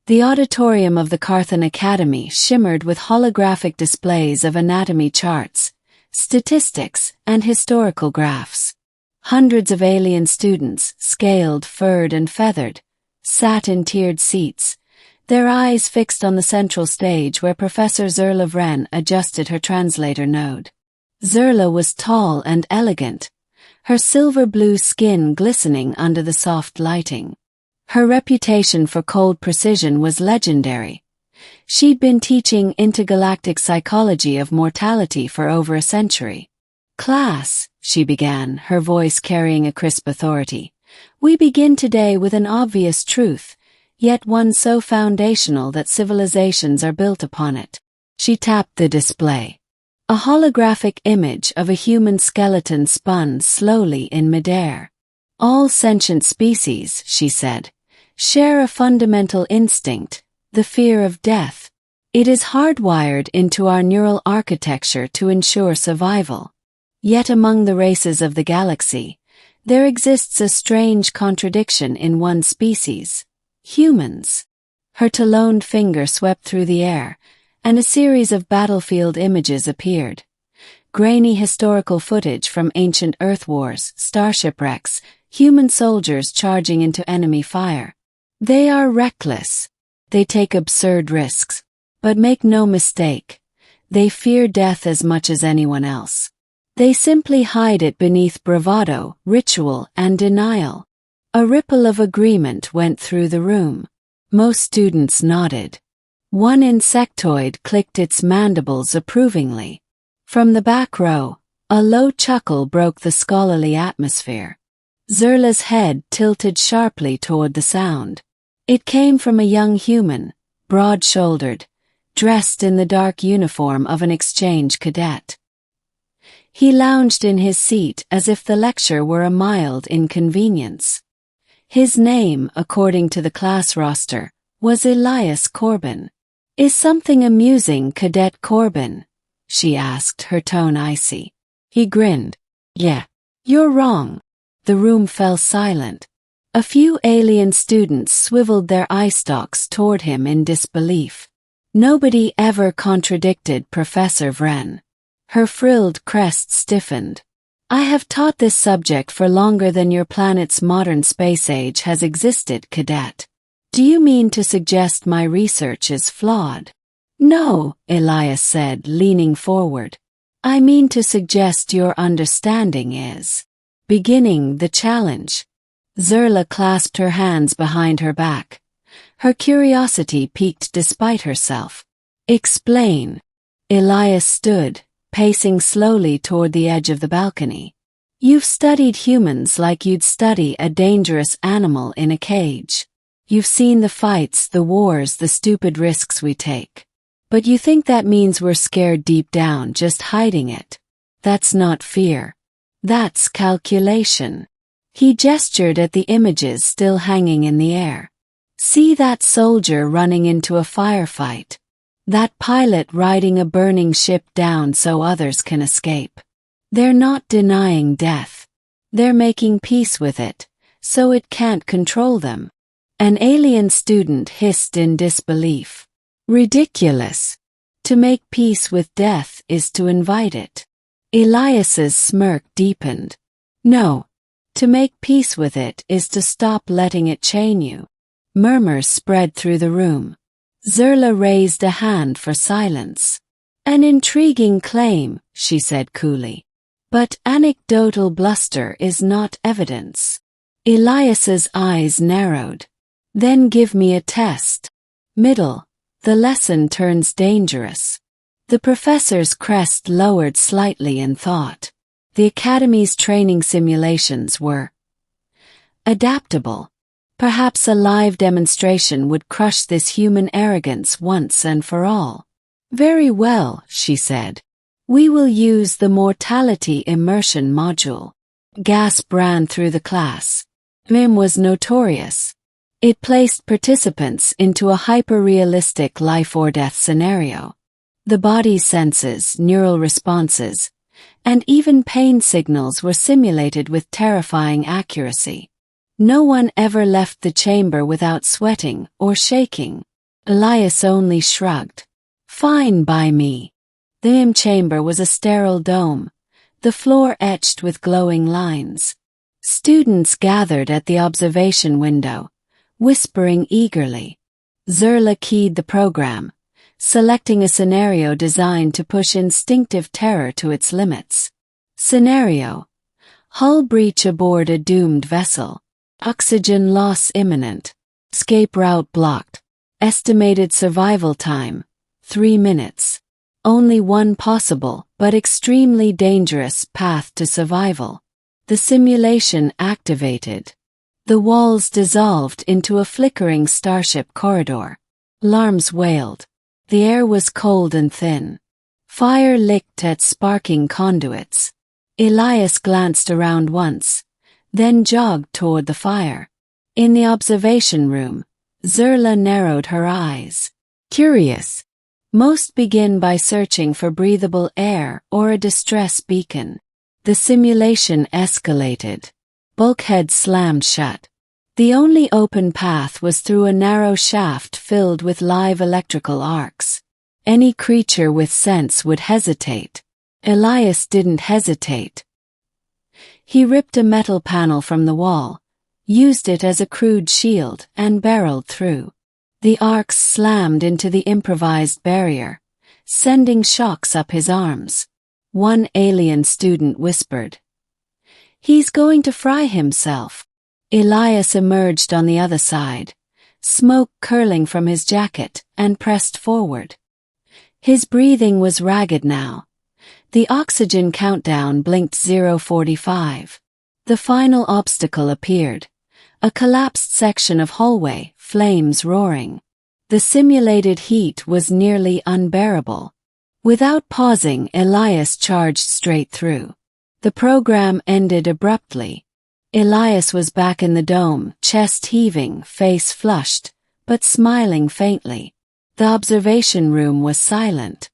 The auditorium of the Carthan Academy shimmered with holographic displays of anatomy charts, statistics, and historical graphs. Hundreds of alien students, scaled, furred, and feathered, sat in tiered seats, their eyes fixed on the central stage where Professor Zerla Vren adjusted her translator node. Zerla was tall and elegant, her silver-blue skin glistening under the soft lighting. Her reputation for cold precision was legendary. She'd been teaching intergalactic psychology of mortality for over a century. "Class," she began, her voice carrying a crisp authority, "we begin today with an obvious truth, yet one so foundational that civilizations are built upon it." She tapped the display. A holographic image of a human skeleton spun slowly in midair. "All sentient species," she said, "share a fundamental instinct, the fear of death. It is hardwired into our neural architecture to ensure survival. Yet among the races of the galaxy, there exists a strange contradiction in one species: humans." Her taloned finger swept through the air, and a series of battlefield images appeared. Grainy historical footage from ancient Earth wars, starship wrecks, human soldiers charging into enemy fire. "They are reckless. They take absurd risks. But make no mistake, they fear death as much as anyone else. They simply hide it beneath bravado, ritual, and denial." A ripple of agreement went through the room. Most students nodded. One insectoid clicked its mandibles approvingly. From the back row, a low chuckle broke the scholarly atmosphere. Zerla's head tilted sharply toward the sound. It came from a young human, broad-shouldered, dressed in the dark uniform of an exchange cadet. He lounged in his seat as if the lecture were a mild inconvenience. His name, according to the class roster, was Elias Corbin. "Is something amusing, Cadet Corbin?" she asked, her tone icy. He grinned. "Yeah, you're wrong." The room fell silent. A few alien students swiveled their eye stalks toward him in disbelief. Nobody ever contradicted Professor Vren. Her frilled crest stiffened. "I have taught this subject for longer than your planet's modern space age has existed, Cadet. Do you mean to suggest my research is flawed?" "No," Elias said, leaning forward. "I mean to suggest your understanding is." Beginning the challenge. Zerla clasped her hands behind her back. Her curiosity piqued despite herself. "Explain." Elias stood, pacing slowly toward the edge of the balcony. "You've studied humans like you'd study a dangerous animal in a cage. You've seen the fights, the wars, the stupid risks we take. But you think that means we're scared deep down, just hiding it. That's not fear. That's calculation." He gestured at the images still hanging in the air. "See that soldier running into a firefight? That pilot riding a burning ship down so others can escape? They're not denying death. They're making peace with it, so it can't control them." An alien student hissed in disbelief. "Ridiculous. To make peace with death is to invite it." Elias's smirk deepened. "No. To make peace with it is to stop letting it chain you." Murmurs spread through the room. Zerla raised a hand for silence. "An intriguing claim," she said coolly. "But anecdotal bluster is not evidence." Elias's eyes narrowed. "Then give me a test." Middle. The lesson turns dangerous. The professor's crest lowered slightly in thought. The Academy's training simulations were adaptable. Perhaps a live demonstration would crush this human arrogance once and for all. "Very well," she said. "We will use the Mortality immersion module." Gasp ran through the class. MIM was notorious. It placed participants into a hyper-realistic life-or-death scenario. The body's senses, neural responses, and even pain signals were simulated with terrifying accuracy. No one ever left the chamber without sweating or shaking. Elias only shrugged. Fine by me. The IM chamber was a sterile dome, the floor etched with glowing lines. Students gathered at the observation window, whispering eagerly. Zerla keyed the program, selecting a scenario designed to push instinctive terror to its limits. Scenario: hull breach aboard a doomed vessel. Oxygen loss imminent. Escape route blocked. Estimated survival time: 3 minutes. Only one possible, but extremely dangerous, path to survival. The simulation activated. The walls dissolved into a flickering starship corridor. Alarms wailed. The air was cold and thin. Fire licked at sparking conduits. Elias glanced around once, then jogged toward the fire. In the observation room, Zerla narrowed her eyes. Curious. Most begin by searching for breathable air or a distress beacon. The simulation escalated. Bulkheads slammed shut. The only open path was through a narrow shaft filled with live electrical arcs. Any creature with sense would hesitate. Elias didn't hesitate. He ripped a metal panel from the wall, used it as a crude shield, and barreled through. The arcs slammed into the improvised barrier, sending shocks up his arms. One alien student whispered, "He's going to fry himself." Elias emerged on the other side, smoke curling from his jacket, and pressed forward. His breathing was ragged now. The oxygen countdown blinked 0:45. The final obstacle appeared. A collapsed section of hallway, flames roaring. The simulated heat was nearly unbearable. Without pausing, Elias charged straight through. The program ended abruptly. Elias was back in the dome, chest heaving, face flushed, but smiling faintly. The observation room was silent.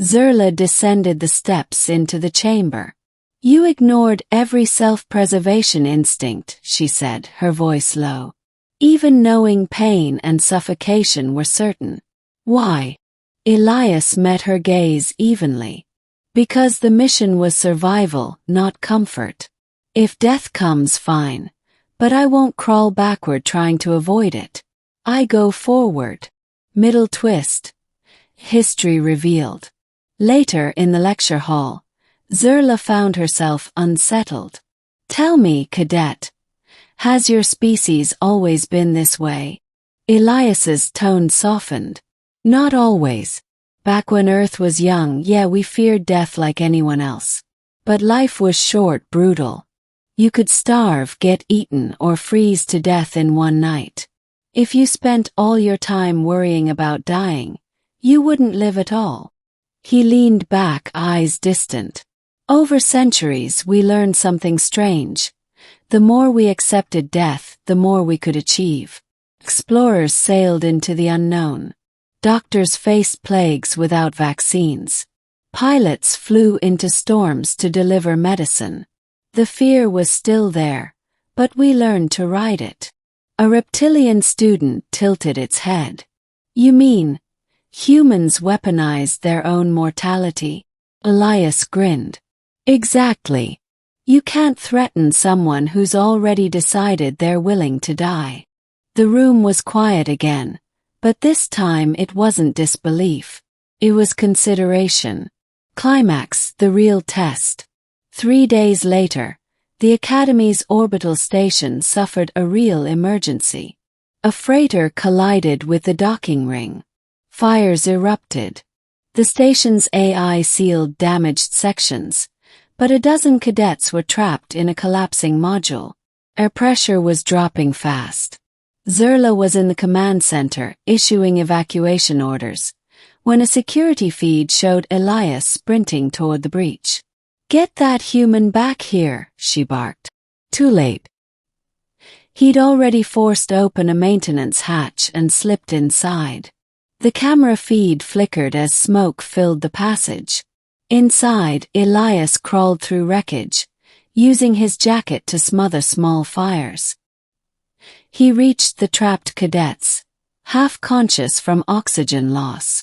Zerla descended the steps into the chamber. "You ignored every self-preservation instinct," she said, her voice low. "Even knowing pain and suffocation were certain." "Why?" Elias met her gaze evenly. "Because the mission was survival, not comfort. If death comes, fine. But I won't crawl backward trying to avoid it. I go forward." Middle twist. History revealed. Later in the lecture hall, Zerla found herself unsettled. "Tell me, cadet, has your species always been this way?" Elias's tone softened. "Not always. Back when Earth was young, yeah, we feared death like anyone else. But life was short, brutal. You could starve, get eaten, or freeze to death in one night. If you spent all your time worrying about dying, you wouldn't live at all." He leaned back, eyes distant. "Over centuries, we learned something strange. The more we accepted death, the more we could achieve. Explorers sailed into the unknown. Doctors faced plagues without vaccines. Pilots flew into storms to deliver medicine. The fear was still there, but we learned to ride it." A reptilian student tilted its head. "You mean, humans weaponized their own mortality?" Elias grinned. "Exactly. You can't threaten someone who's already decided they're willing to die." The room was quiet again, but this time it wasn't disbelief. It was consideration. Climax, the real test. 3 days later, the Academy's orbital station suffered a real emergency. A freighter collided with the docking ring. Fires erupted. The station's AI sealed damaged sections, but a dozen cadets were trapped in a collapsing module. Air pressure was dropping fast. Zerla was in the command center, issuing evacuation orders, when a security feed showed Elias sprinting toward the breach. "Get that human back here," she barked. Too late. He'd already forced open a maintenance hatch and slipped inside. The camera feed flickered as smoke filled the passage. Inside, Elias crawled through wreckage, using his jacket to smother small fires. He reached the trapped cadets, half conscious from oxygen loss.